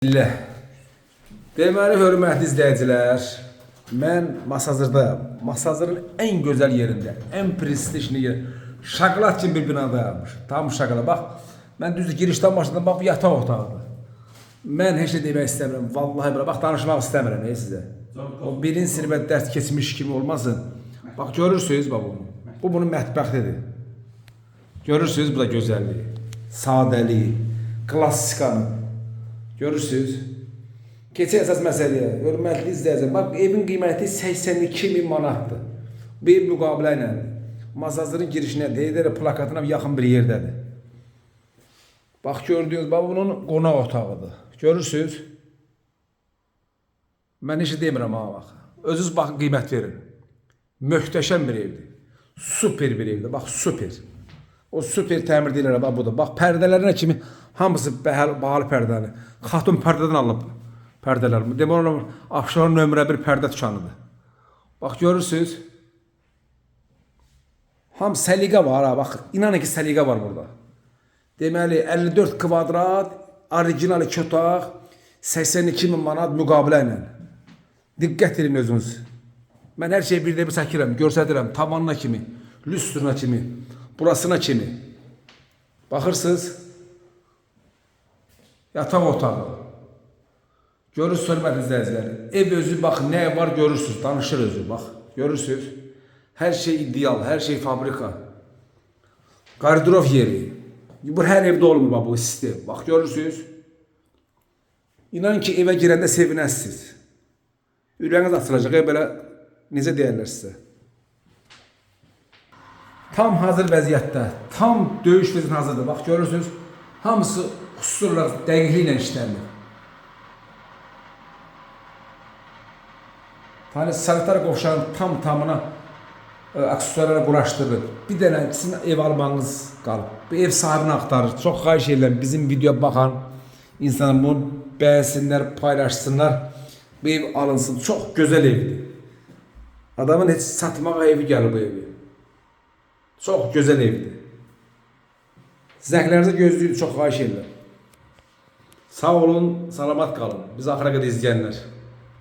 Billah. Deməli, hörmətli izləyicilər, mən Masazırdayım. Masazırın ən gözəl yerində, ən prestijli yer. Şokolad kimi bir binadaymış. Tam şokolad. Bax, mən düzdür girişdən başladım. Bax, bu yataq otağıdır. Mən heç nə demək istəmirəm. Vallahi belə, bax, danışmaq istəmirəm sizə. O birinci sinifə dərs keçmiş kimi olmasın. Bax, görürsünüz, bax bunu. Bu bunun mətbəxidir. Görürsünüz, bu da gözəlliyi, sadəliyi, klassikanı. Görürsünüz. Keçək əsas məsələyə. Hörmətli izləyicilər, bax evin qiyməti 82.000 manatdır. Bu ev müqabilə ilə Masazırın girişinə deyirlər plakatına yaxın bir yerdədir. Bax gördüyünüz, bax bunun qonaq otağıdır. Görürsünüz. Mən heç demirəm ha bax. Özünüz baxın qiymət verin. Möhtəşəm bir evdir. Super bir evdir. Bax super. O super təmir deyirlər bax budur. Bax pərdələrinə kimi hamısı bahalı pərdəli. Xatun pərdədən alınıb pərdələr. Demək olar Abşeron nömrə 1 pərdə dükanıdır. Bax görürsünüz. Ham səliqə var ha bax. İnanın ki səliqə var burada. Deməli 54 kvadrat orijinal iki otaq 82.000 manat müqabilə ilə. Diqqət edin özünüz. Mən hər şeyi bir də bir çəkirəm, göstərirəm tavanına kimi, lüstruna kimi, burasına kimi. Baxırsınız. Yataq otağı. Görürsünüz hörmətli izləyicilər. Ev özü bax nə var görürsünüz, danışır özü bax. Görürsünüz. Hər şey ideal, hər şey fabrika. Qardırov yeri. Bu hər evdə olmur bax bu sistem. Bax görürsünüz. İnan ki evə girəndə sevinəsiniz. Ürəyiniz açılacaq belə necə deyirlər sizə. Tam hazır vəziyyətdə, tam döyüş vəziyyətində hazırdır. Bax görürsünüz. Hamısı xüsusi olaraq dəqiqliklə işlənilir. Sanitar qovşağın tamına aksesuarlara quraşdırılır. Bir dənə sizin ev almanız qalıb. Bu ev sahibini axtarır. Çox xahiş edirəm bizim videoya baxan insanlar bunu bəyənsinlər, paylaşsınlar. Bu ev alınsın. Çox gözəl evdir. Adamın heç satmağa evi gəlir bu evi. Çox gözəl evdir. Zəhlərinizi gözləyin, çox xahiş edirəm. Sağ olun, salamat qalın. Biz axıra qədər izləyənlər.